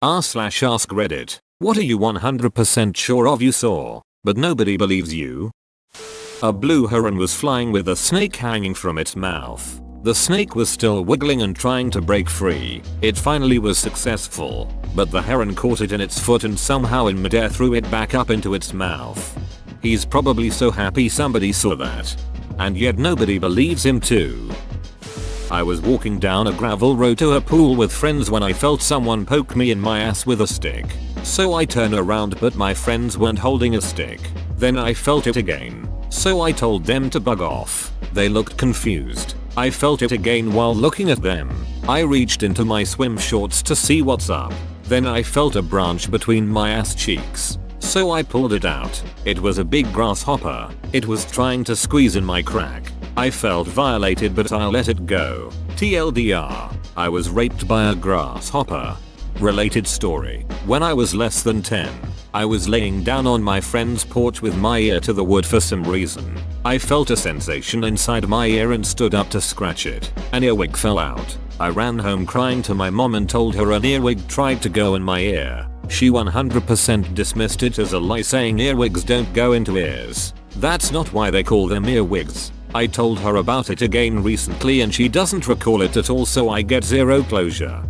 r/ask Reddit. What are you 100% sure of you saw, but nobody believes you? A blue heron was flying with a snake hanging from its mouth. The snake was still wiggling and trying to break free. It finally was successful, but the heron caught it in its foot and somehow in midair threw it back up into its mouth. He's probably so happy somebody saw that. And yet nobody believes him too. I was walking down a gravel road to a pool with friends when I felt someone poke me in my ass with a stick. So I turned around but my friends weren't holding a stick. Then I felt it again. So I told them to bug off. They looked confused. I felt it again while looking at them. I reached into my swim shorts to see what's up. Then I felt a branch between my ass cheeks. So I pulled it out. It was a big grasshopper. It was trying to squeeze in my crack. I felt violated but I'll let it go. TLDR, I was raped by a grasshopper. Related story. When I was less than 10, I was laying down on my friend's porch with my ear to the wood for some reason. I felt a sensation inside my ear and stood up to scratch it. An earwig fell out. I ran home crying to my mom and told her an earwig tried to go in my ear. She 100% dismissed it as a lie, saying earwigs don't go into ears. That's not why they call them earwigs. I told her about it again recently and she doesn't recall it at all, so I get zero closure.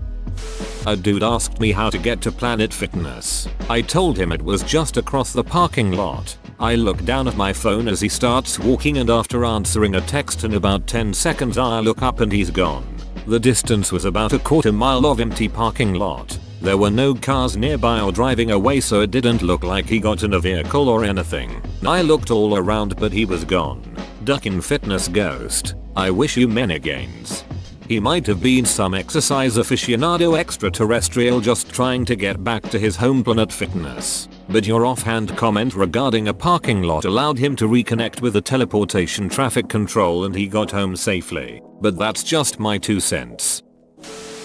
A dude asked me how to get to Planet Fitness. I told him it was just across the parking lot. I look down at my phone as he starts walking and after answering a text in about 10 seconds I look up and he's gone. The distance was about a quarter mile of empty parking lot. There were no cars nearby or driving away, so it didn't look like he got in a vehicle or anything. I looked all around but he was gone. Duckin' Fitness ghost. I wish you many gains. He might have been some exercise aficionado extraterrestrial just trying to get back to his home planet Fitness. But your offhand comment regarding a parking lot allowed him to reconnect with the teleportation traffic control and he got home safely. But that's just my 2 cents.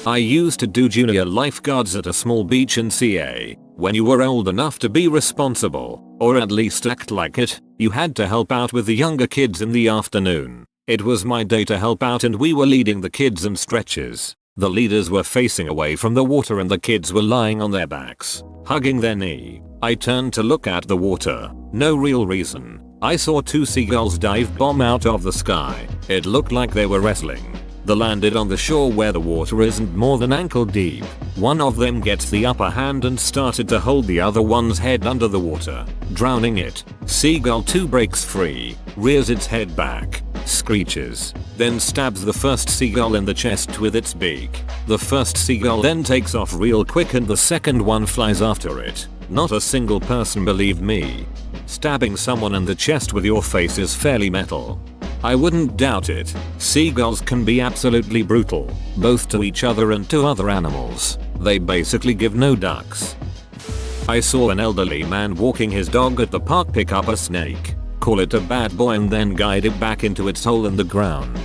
I used to do junior lifeguards at a small beach in CA. When you were old enough to be responsible, or at least act like it, you had to help out with the younger kids in the afternoon. It was my day to help out and we were leading the kids in stretches. The leaders were facing away from the water and the kids were lying on their backs, hugging their knee. I turned to look at the water. No real reason. I saw 2 seagulls dive bomb out of the sky. It looked like they were wrestling. They landed on the shore where the water isn't more than ankle deep. One of them gets the upper hand and started to hold the other one's head under the water, drowning it. Seagull 2 breaks free, rears its head back, screeches, then stabs the first seagull in the chest with its beak. The first seagull then takes off real quick and the second one flies after it. Not a single person believed me. Stabbing someone in the chest with your face is fairly metal. I wouldn't doubt it. Seagulls can be absolutely brutal, both to each other and to other animals. They basically give no ducks. I saw an elderly man walking his dog at the park pick up a snake, call it a bad boy and then guide it back into its hole in the ground.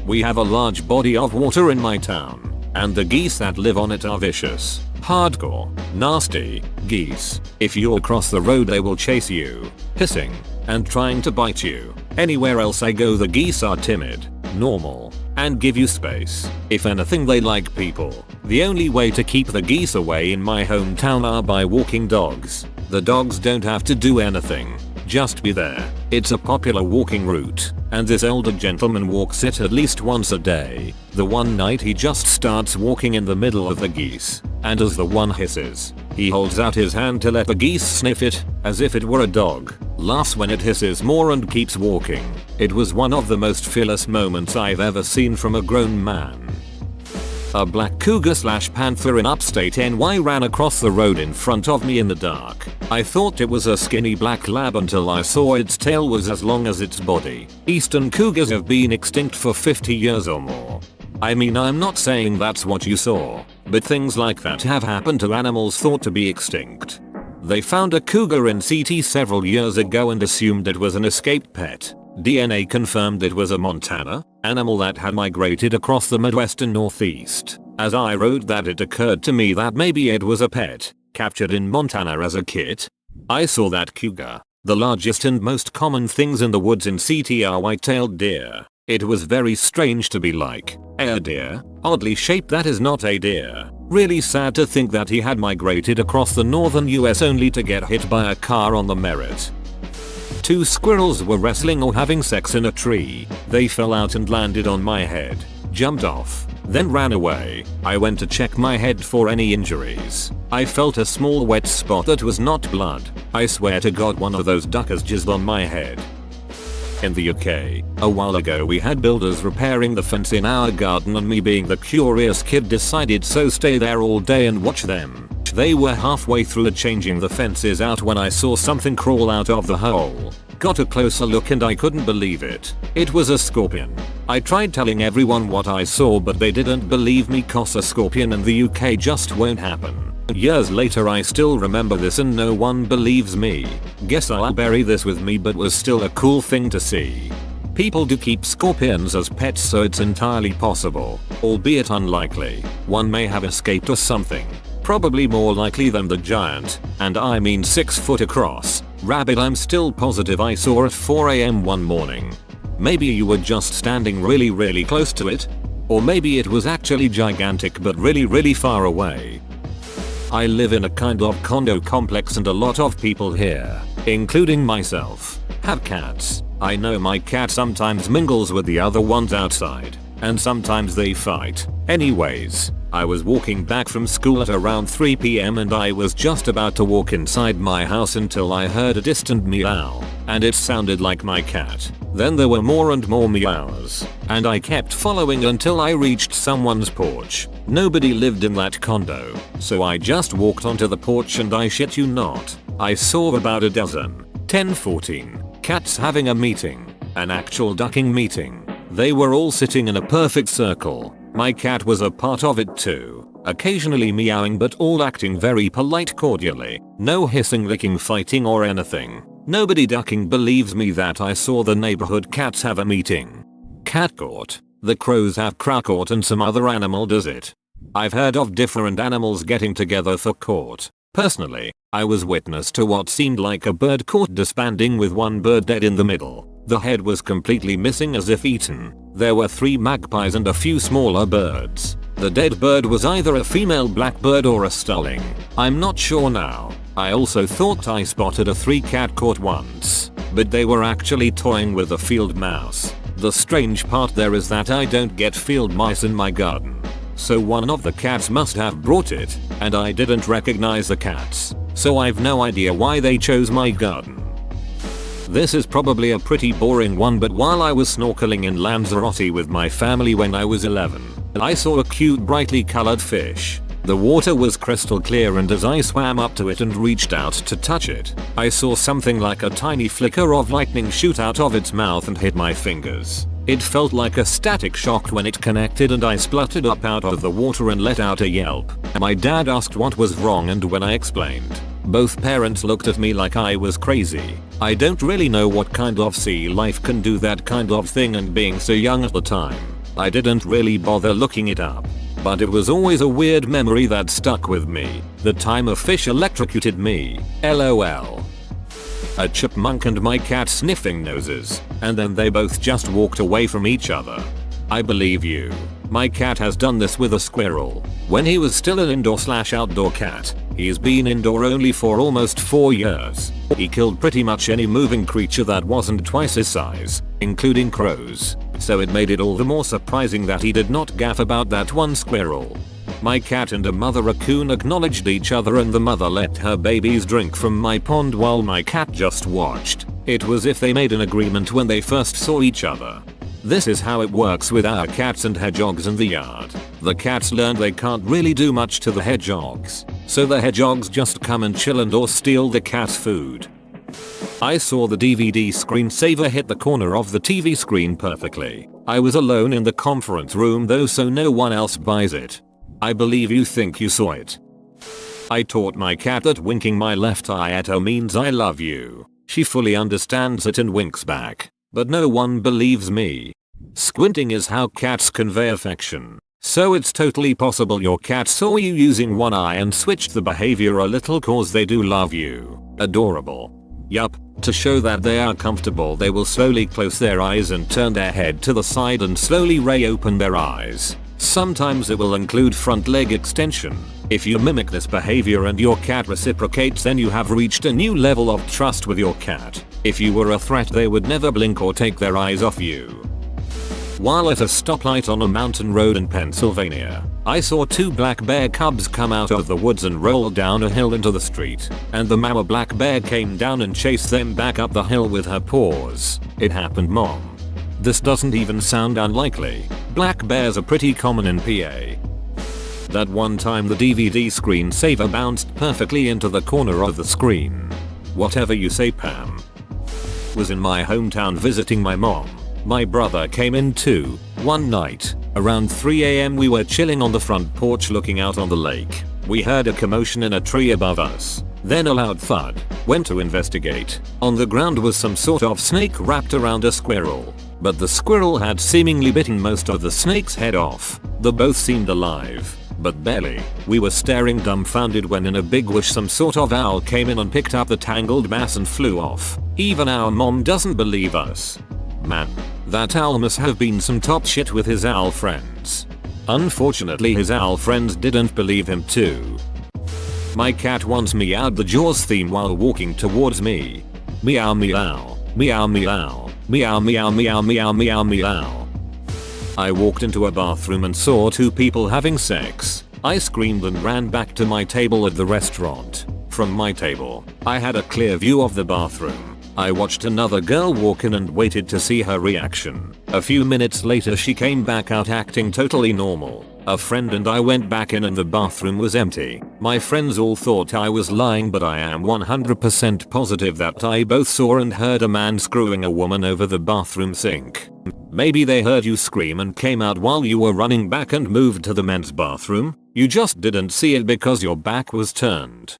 We have a large body of water in my town, and the geese that live on it are vicious, hardcore, nasty geese. If you cross the road they will chase you, hissing, and trying to bite you. Anywhere else I go the geese are timid, normal, and give you space. If anything they like people. The only way to keep the geese away in my hometown are by walking dogs. The dogs don't have to do anything, just be there. It's a popular walking route, and this older gentleman walks it at least once a day. The one night he just starts walking in the middle of the geese, and as the one hisses, he holds out his hand to let the geese sniff it, as if it were a dog, laughs when it hisses more and keeps walking. It was one of the most fearless moments I've ever seen from a grown man. A black cougar/panther in upstate NY ran across the road in front of me in the dark. I thought it was a skinny black lab until I saw its tail was as long as its body. Eastern cougars have been extinct for 50 years or more. I mean, I'm not saying that's what you saw, but things like that have happened to animals thought to be extinct. They found a cougar in CT several years ago and assumed it was an escaped pet. DNA confirmed it was a Montana animal that had migrated across the Midwest and Northeast. As I wrote that, it occurred to me that maybe it was a pet, captured in Montana as a kit. I saw that cougar. The largest and most common things in the woods in CT are white-tailed deer. It was very strange to be like, a deer, oddly shaped that is not a deer. Really sad to think that he had migrated across the northern US only to get hit by a car on the Merritt. 2 squirrels were wrestling or having sex in a tree. They fell out and landed on my head, jumped off, then ran away. I went to check my head for any injuries. I felt a small wet spot that was not blood. I swear to God one of those duckers jizzed on my head. In the UK, a while ago we had builders repairing the fence in our garden and me being the curious kid decided so stay there all day and watch them. They were halfway through changing the fences out when I saw something crawl out of the hole. Got a closer look and I couldn't believe it. It was a scorpion. I tried telling everyone what I saw but they didn't believe me cause a scorpion in the UK just won't happen. Years later I still remember this and no one believes me. Guess I'll bury this with me but was still a cool thing to see. People do keep scorpions as pets so it's entirely possible, albeit unlikely, one may have escaped or something. Probably more likely than the giant, and I mean 6 foot across, rabbit I'm still positive I saw at 4 AM one morning. Maybe you were just standing really close to it? Or maybe it was actually gigantic but really far away. I live in a kind of condo complex and a lot of people here, including myself, have cats. I know my cat sometimes mingles with the other ones outside, and sometimes they fight. Anyways, I was walking back from school at around 3 PM and I was just about to walk inside my house until I heard a distant meow, and it sounded like my cat. Then there were more and more meows, and I kept following until I reached someone's porch. Nobody lived in that condo, so I just walked onto the porch and I shit you not, I saw about a dozen, 10-14, cats having a meeting, an actual ducking meeting. They were all sitting in a perfect circle. My cat was a part of it too, occasionally meowing but all acting very polite cordially, no hissing, licking, fighting or anything. Nobody ducking believes me that I saw the neighborhood cats have a meeting. Cat court. The crows have crow court and some other animal does it. I've heard of different animals getting together for court. Personally, I was witness to what seemed like a bird court disbanding with one bird dead in the middle. The head was completely missing as if eaten. There were 3 magpies and a few smaller birds. The dead bird was either a female blackbird or a starling. I'm not sure now. I also thought I spotted a 3-cat court once, but they were actually toying with a field mouse. The strange part there is that I don't get field mice in my garden. So one of the cats must have brought it, and I didn't recognize the cats, so I've no idea why they chose my garden. This is probably a pretty boring one, but while I was snorkeling in Lanzarote with my family when I was 11, I saw a cute brightly colored fish. The water was crystal clear and as I swam up to it and reached out to touch it, I saw something like a tiny flicker of lightning shoot out of its mouth and hit my fingers. It felt like a static shock when it connected and I spluttered up out of the water and let out a yelp. My dad asked what was wrong and when I explained, both parents looked at me like I was crazy. I don't really know what kind of sea life can do that kind of thing, and being so young at the time, I didn't really bother looking it up. But it was always a weird memory that stuck with me. The time a fish electrocuted me. LOL. A chipmunk and my cat sniffing noses, and then they both just walked away from each other. I believe you. My cat has done this with a squirrel. When he was still an indoor/outdoor cat, he's been indoor only for almost 4 years. He killed pretty much any moving creature that wasn't twice his size, including crows. So it made it all the more surprising that he did not gaff about that one squirrel. My cat and a mother raccoon acknowledged each other and the mother let her babies drink from my pond while my cat just watched. It was as if they made an agreement when they first saw each other. This is how it works with our cats and hedgehogs in the yard. The cats learn they can't really do much to the hedgehogs, so the hedgehogs just come and chill and or steal the cat's food. I saw the DVD screensaver hit the corner of the TV screen perfectly. I was alone in the conference room though, so no one else buys it. I believe you think you saw it. I taught my cat that winking my left eye at her means I love you. She fully understands it and winks back. But no one believes me. Squinting is how cats convey affection. So it's totally possible your cat saw you using one eye and switched the behavior a little cause they do love you. Adorable. Yup, to show that they are comfortable they will slowly close their eyes and turn their head to the side and slowly reopen their eyes. Sometimes it will include front leg extension. If you mimic this behavior and your cat reciprocates, then you have reached a new level of trust with your cat. If you were a threat, they would never blink or take their eyes off you. While at a stoplight on a mountain road in Pennsylvania, I saw 2 black bear cubs come out of the woods and roll down a hill into the street, and the mama black bear came down and chased them back up the hill with her paws. It happened, Mom. This doesn't even sound unlikely. Black bears are pretty common in PA. That one time the DVD screensaver bounced perfectly into the corner of the screen. Whatever you say, Pam. Was in my hometown visiting my mom. My brother came in too. One night, around 3 AM, we were chilling on the front porch looking out on the lake. We heard a commotion in a tree above us. Then a loud thud. Went to investigate. On the ground was some sort of snake wrapped around a squirrel. But the squirrel had seemingly bitten most of the snake's head off. The both seemed alive, but barely. We were staring dumbfounded when in a big whoosh some sort of owl came in and picked up the tangled mass and flew off. Even our mom doesn't believe us. Man, that owl must have been some top shit with his owl friends. Unfortunately, his owl friends didn't believe him too. My cat once meowed the Jaws theme while walking towards me. Meow meow, meow meow, meow meow meow meow meow meow. I walked into a bathroom and saw 2 people having sex. I screamed and ran back to my table at the restaurant. From my table, I had a clear view of the bathroom. I watched another girl walk in and waited to see her reaction. A few minutes later she came back out acting totally normal. A friend and I went back in and the bathroom was empty. My friends all thought I was lying, but I am 100% positive that I both saw and heard a man screwing a woman over the bathroom sink. Maybe they heard you scream and came out while you were running back and moved to the men's bathroom. You just didn't see it because your back was turned.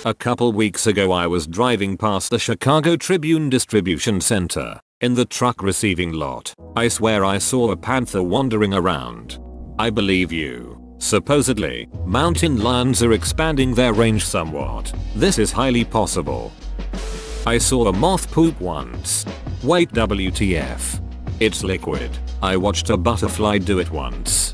A couple weeks ago I was driving past the Chicago Tribune distribution center. In the truck receiving lot, I swear I saw a panther wandering around. I believe you. Supposedly, mountain lions are expanding their range somewhat. This is highly possible. I saw a moth poop once. Wait, WTF. It's liquid. I watched a butterfly do it once.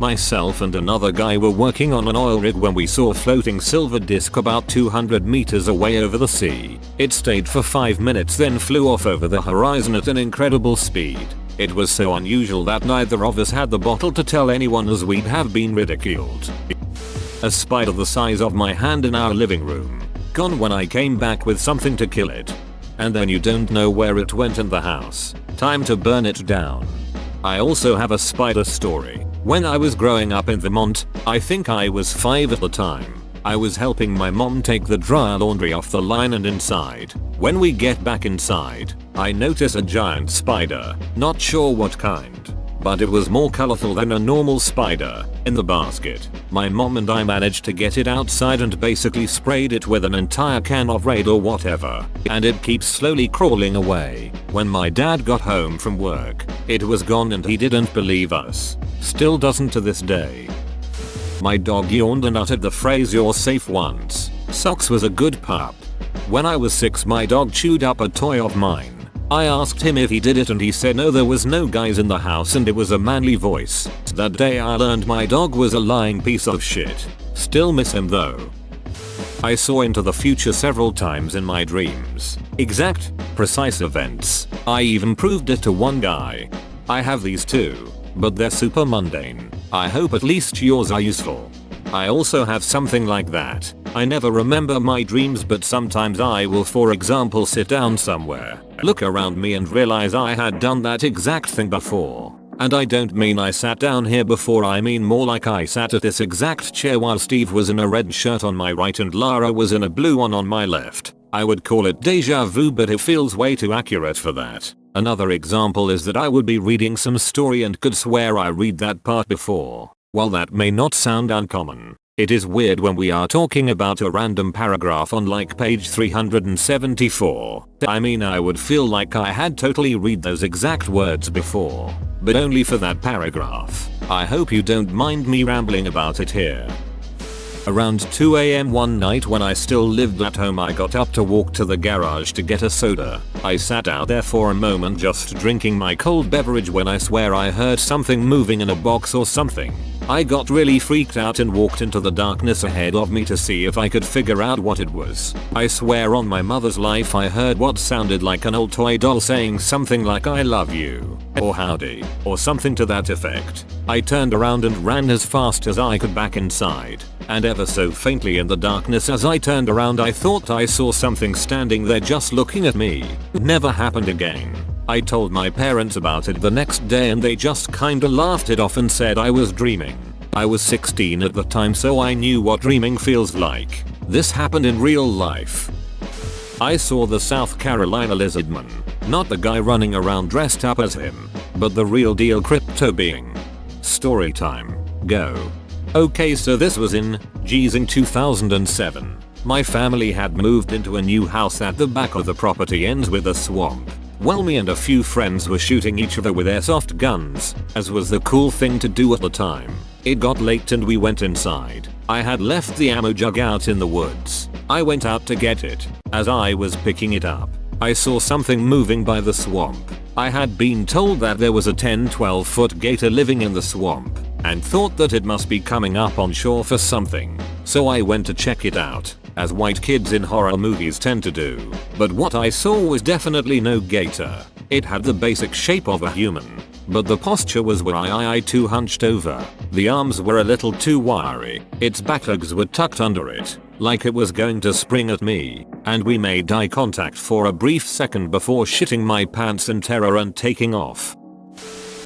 Myself and another guy were working on an oil rig when we saw a floating silver disc about 200 meters away over the sea. It stayed for 5 minutes then flew off over the horizon at an incredible speed. It was so unusual that neither of us had the bottle to tell anyone, as we'd have been ridiculed. A spider the size of my hand in our living room. Gone when I came back with something to kill it. And then you don't know where it went in the house. Time to burn it down. I also have a spider story. When I was growing up in Vermont, I think I was 5 at the time. I was helping my mom take the dryer laundry off the line and inside. When we get back inside, I notice a giant spider, not sure what kind, but it was more colorful than a normal spider, in the basket. My mom and I managed to get it outside and basically sprayed it with an entire can of Raid or whatever, and it keeps slowly crawling away. When my dad got home from work, it was gone and he didn't believe us. Still doesn't to this day. My dog yawned and uttered the phrase "you're safe" once. Socks was a good pup. When I was 6, my dog chewed up a toy of mine. I asked him if he did it and he said no, there was no guys in the house and it was a manly voice. That day I learned my dog was a lying piece of shit. Still miss him though. I saw into the future several times in my dreams. Exact, precise events. I even proved it to one guy. I have these too, but they're super mundane. I hope at least yours are useful. I also have something like that. I never remember my dreams, but sometimes I will, for example, sit down somewhere, look around me and realize I had done that exact thing before. And I don't mean I sat down here before, I mean more like I sat at this exact chair while Steve was in a red shirt on my right and Lara was in a blue one on my left. I would call it deja vu, but it feels way too accurate for that. Another example is that I would be reading some story and could swear I read that part before. While that may not sound uncommon, it is weird when we are talking about a random paragraph on like page 374. I mean, I would feel like I had totally read those exact words before, but only for that paragraph. I hope you don't mind me rambling about it here. Around 2 AM one night when I still lived at home, I got up to walk to the garage to get a soda. I sat out there for a moment just drinking my cold beverage when I swear I heard something moving in a box or something. I got really freaked out and walked into the darkness ahead of me to see if I could figure out what it was. I swear on my mother's life I heard what sounded like an old toy doll saying something like "I love you" or "howdy" or something to that effect. I turned around and ran as fast as I could back inside, and ever so faintly in the darkness as I turned around I thought I saw something standing there just looking at me. Never happened again. I told my parents about it the next day and they just kinda laughed it off and said I was dreaming. I was 16 at the time, so I knew what dreaming feels like. This happened in real life. I saw the South Carolina Lizardman. Not the guy running around dressed up as him, but the real deal crypto being. Story time. Go. Okay, so this was in 2007. My family had moved into a new house at the back of the property ends with a swamp. Well, me and a few friends were shooting each other with airsoft guns, as was the cool thing to do at the time. It got late and we went inside. I had left the ammo jug out in the woods. I went out to get it. As I was picking it up, I saw something moving by the swamp. I had been told that there was a 10-12 foot gator living in the swamp, and thought that it must be coming up on shore for something. So I went to check it out, as white kids in horror movies tend to do. But what I saw was definitely no gator. It had the basic shape of a human, but the posture was way too hunched over. The arms were a little too wiry. Its back legs were tucked under it, like it was going to spring at me, and we made eye contact for a brief second before shitting my pants in terror and taking off.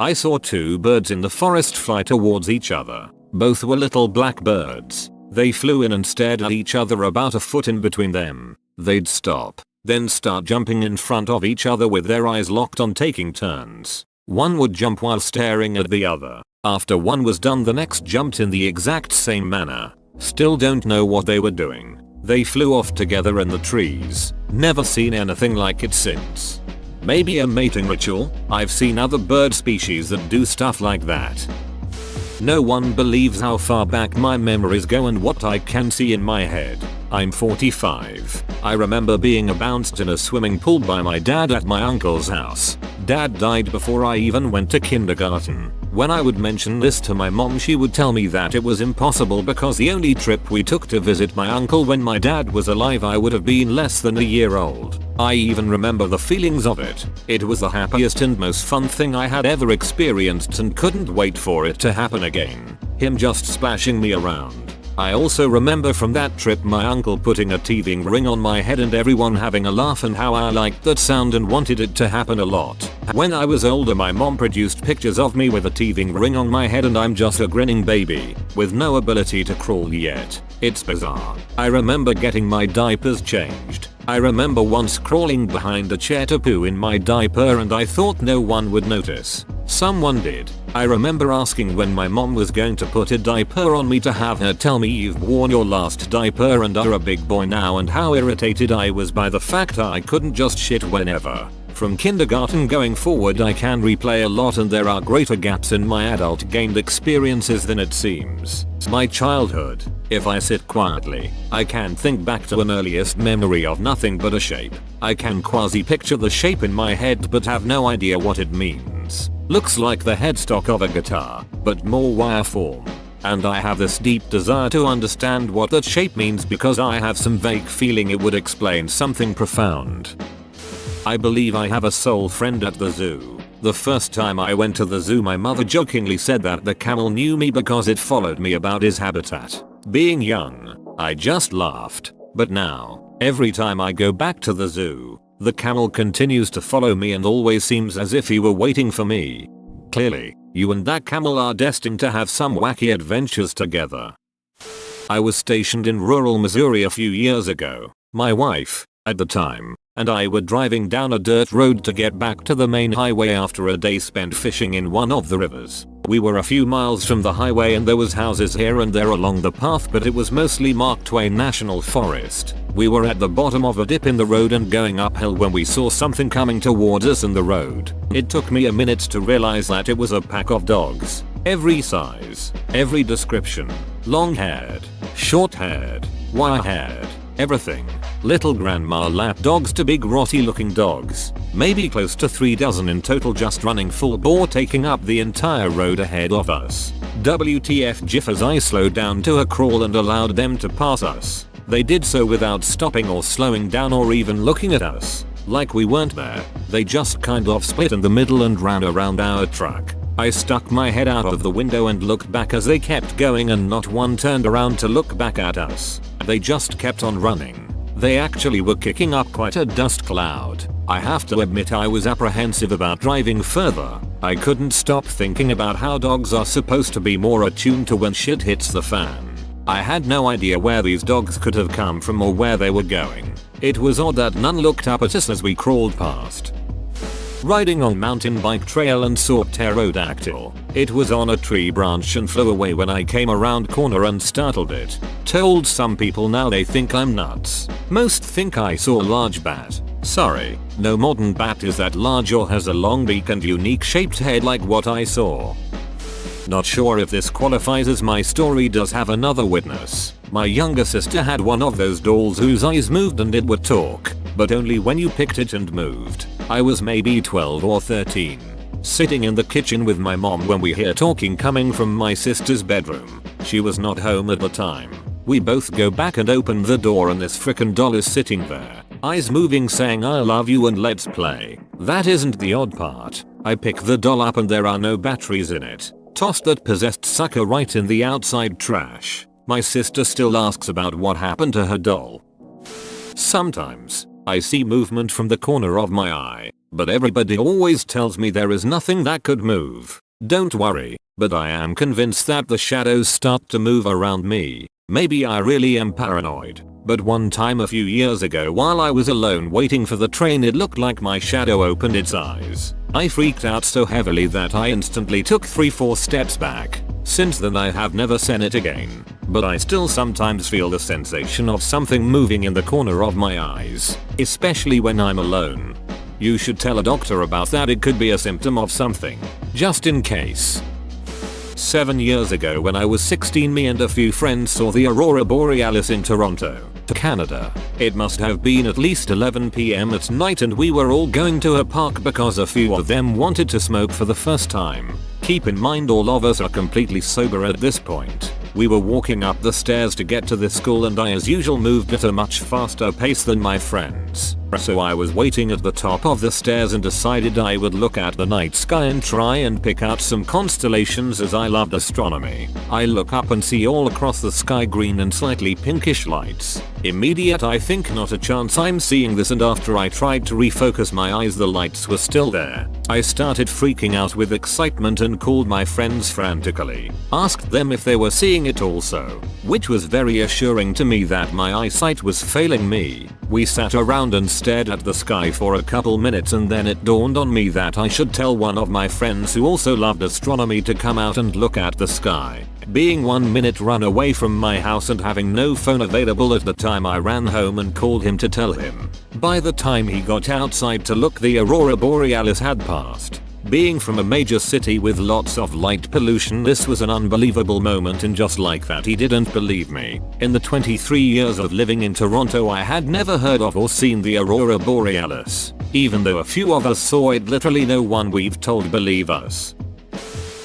I saw two birds in the forest fly towards each other. Both were little black birds. They flew in and stared at each other about a foot in between them. They'd stop, then start jumping in front of each other with their eyes locked on, taking turns. One would jump while staring at the other. After one was done, the next jumped in the exact same manner. Still don't know what they were doing. They flew off together in the trees. Never seen anything like it since. Maybe a mating ritual? I've seen other bird species that do stuff like that. No one believes how far back my memories go and what I can see in my head. I'm 45. I remember being bounced in a swimming pool by my dad at my uncle's house. Dad died before I even went to kindergarten. When I would mention this to my mom, she would tell me that it was impossible because the only trip we took to visit my uncle when my dad was alive, I would have been less than a year old. I even remember the feelings of it. It was the happiest and most fun thing I had ever experienced and couldn't wait for it to happen again. Him just splashing me around. I also remember from that trip my uncle putting a teething ring on my head and everyone having a laugh, and how I liked that sound and wanted it to happen a lot. When I was older, my mom produced pictures of me with a teething ring on my head and I'm just a grinning baby with no ability to crawl yet. It's bizarre. I remember getting my diapers changed. I remember once crawling behind a chair to poo in my diaper and I thought no one would notice. Someone did. I remember asking when my mom was going to put a diaper on me to have her tell me, "You've worn your last diaper and are a big boy now," and how irritated I was by the fact I couldn't just shit whenever. From kindergarten going forward, I can replay a lot and there are greater gaps in my adult gained experiences than it seems. My childhood. If I sit quietly, I can think back to an earliest memory of nothing but a shape. I can quasi picture the shape in my head but have no idea what it means. Looks like the headstock of a guitar, but more wire form. And I have this deep desire to understand what that shape means because I have some vague feeling it would explain something profound. I believe I have a soul friend at the zoo. The first time I went to the zoo, my mother jokingly said that the camel knew me because it followed me about his habitat. Being young, I just laughed. But now, every time I go back to the zoo, the camel continues to follow me and always seems as if he were waiting for me. Clearly, you and that camel are destined to have some wacky adventures together. I was stationed in rural Missouri a few years ago. My wife, at the time, and I were driving down a dirt road to get back to the main highway after a day spent fishing in one of the rivers. We were a few miles from the highway and there was houses here and there along the path, but it was mostly Mark Twain National Forest. We were at the bottom of a dip in the road and going uphill when we saw something coming towards us in the road. It took me a minute to realize that it was a pack of dogs. Every size, every description. Long-haired, Short-haired, wire-haired, everything. Little grandma lap dogs to big rotty looking dogs. Maybe close to 3 dozen in total, just running full bore, taking up the entire road ahead of us. WTF GIF as I slowed down to a crawl and allowed them to pass us. They did so without stopping or slowing down or even looking at us. Like we weren't there. They just kind of split in the middle and ran around our truck. I stuck my head out of the window and looked back as they kept going, and not one turned around to look back at us. They just kept on running. They actually were kicking up quite a dust cloud. I have to admit I was apprehensive about driving further. I couldn't stop thinking about how dogs are supposed to be more attuned to when shit hits the fan. I had no idea where these dogs could have come from or where they were going. It was odd that none looked up at us as we crawled past. Riding on mountain bike trail and saw pterodactyl. It was on a tree branch and flew away when I came around corner and startled it. Told some people now they think I'm nuts. Most think I saw a large bat. Sorry, no modern bat is that large or has a long beak and unique shaped head like what I saw. Not sure if this qualifies as my story does have another witness. My younger sister had one of those dolls whose eyes moved and it would talk, but only when you picked it and moved. I was maybe 12 or 13. Sitting in the kitchen with my mom when we hear talking coming from my sister's bedroom. She was not home at the time. We both go back and open the door and this frickin' doll is sitting there. Eyes moving, saying I love you and let's play. That isn't the odd part. I pick the doll up and there are no batteries in it. Tossed that possessed sucker right in the outside trash. My sister still asks about what happened to her doll. Sometimes I see movement from the corner of my eye, but everybody always tells me there is nothing that could move. Don't worry, but I am convinced that the shadows start to move around me. Maybe I really am paranoid, but one time a few years ago while I was alone waiting for the train, it looked like my shadow opened its eyes. I freaked out so heavily that I instantly took 3-4 steps back. Since then I have never seen it again, but I still sometimes feel the sensation of something moving in the corner of my eyes, especially when I'm alone. You should tell a doctor about that, it could be a symptom of something, just in case. 7 years ago when I was 16, me and a few friends saw the Aurora Borealis in Toronto, Canada. It must have been at least 11 PM at night and we were all going to a park because a few of them wanted to smoke for the first time. Keep in mind all of us are completely sober at this point. We were walking up the stairs to get to the school and I as usual moved at a much faster pace than my friends. So I was waiting at the top of the stairs and decided I would look at the night sky and try and pick out some constellations as I loved astronomy. I look up and see all across the sky green and slightly pinkish lights. Immediate, I think not a chance I'm seeing this, and after I tried to refocus my eyes the lights were still there. I started freaking out with excitement and called my friends frantically. Asked them if they were seeing it also, which was very assuring to me that my eyesight was failing me. We sat around and stared at the sky for a couple minutes and then it dawned on me that I should tell one of my friends who also loved astronomy to come out and look at the sky. Being 1 minute run away from my house and having no phone available at the time, I ran home and called him to tell him. By the time he got outside to look, the Aurora Borealis had passed. Being from a major city with lots of light pollution, this was an unbelievable moment, and just like that he didn't believe me. In the 23 years of living in Toronto I had never heard of or seen the Aurora Borealis. Even though a few of us saw it, literally no one we've told believe us.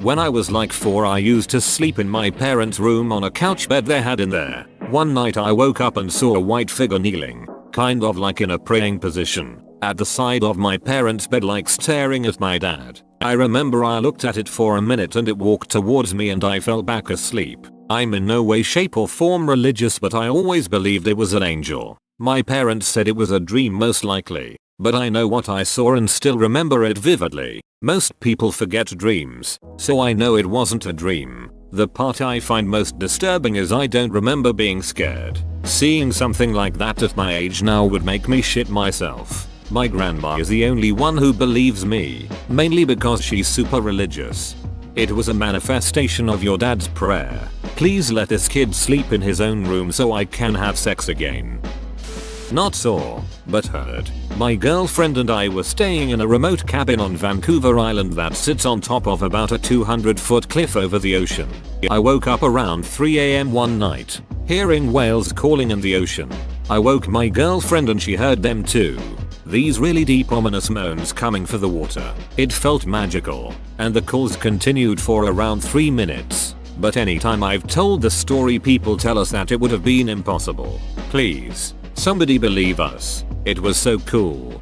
When I was like 4 I used to sleep in my parents' room on a couch bed they had in there. One night I woke up and saw a white figure kneeling, kind of like in a praying position, at the side of my parents' bed, like staring at my dad. I remember I looked at it for a minute and it walked towards me and I fell back asleep. I'm in no way, shape or form religious, but I always believed it was an angel. My parents said it was a dream most likely, but I know what I saw and still remember it vividly. Most people forget dreams, so I know it wasn't a dream. The part I find most disturbing is I don't remember being scared. Seeing something like that at my age now would make me shit myself. My grandma is the only one who believes me, mainly because she's super religious. It was a manifestation of your dad's prayer. Please let this kid sleep in his own room so I can have sex again. Not so. but heard. My girlfriend and I were staying in a remote cabin on Vancouver Island that sits on top of about a 200-foot cliff over the ocean. I woke up around 3 AM one night, hearing whales calling in the ocean. I woke my girlfriend and she heard them too. These really deep ominous moans coming for the water. It felt magical, and the calls continued for around 3 minutes. But anytime I've told the story, people tell us that it would have been impossible. Please, somebody believe us. It was so cool.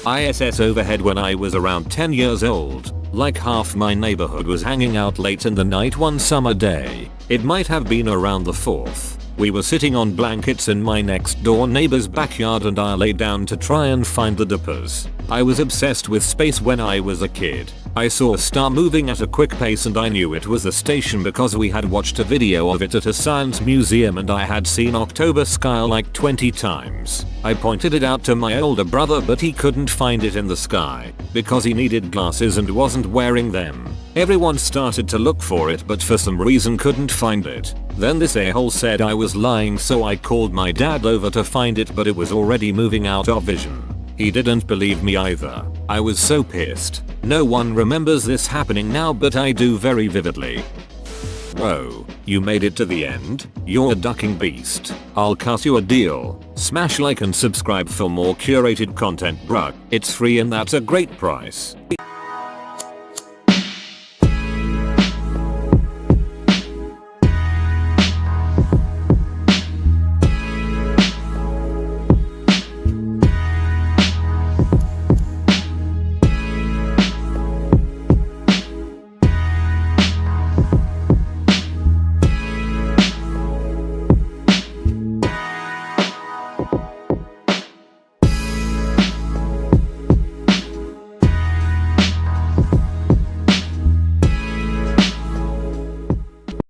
ISS overhead when I was around 10 years old. Like half my neighborhood was hanging out late in the night one summer day. It might have been around the 4th. We were sitting on blankets in my next door neighbor's backyard and I lay down to try and find the dippers. I was obsessed with space when I was a kid. I saw a star moving at a quick pace and I knew it was a station because we had watched a video of it at a science museum and I had seen October sky like 20 times. I pointed it out to my older brother but he couldn't find it in the sky because he needed glasses and wasn't wearing them. Everyone started to look for it but for some reason couldn't find it. Then this a-hole said I was lying, so I called my dad over to find it but it was already moving out of vision. He didn't believe me either. I was so pissed. No one remembers this happening now but I do very vividly. Whoa, you made it to the end? You're a ducking beast. I'll cut you a deal. Smash like and subscribe for more curated content, bruh. It's free and that's a great price.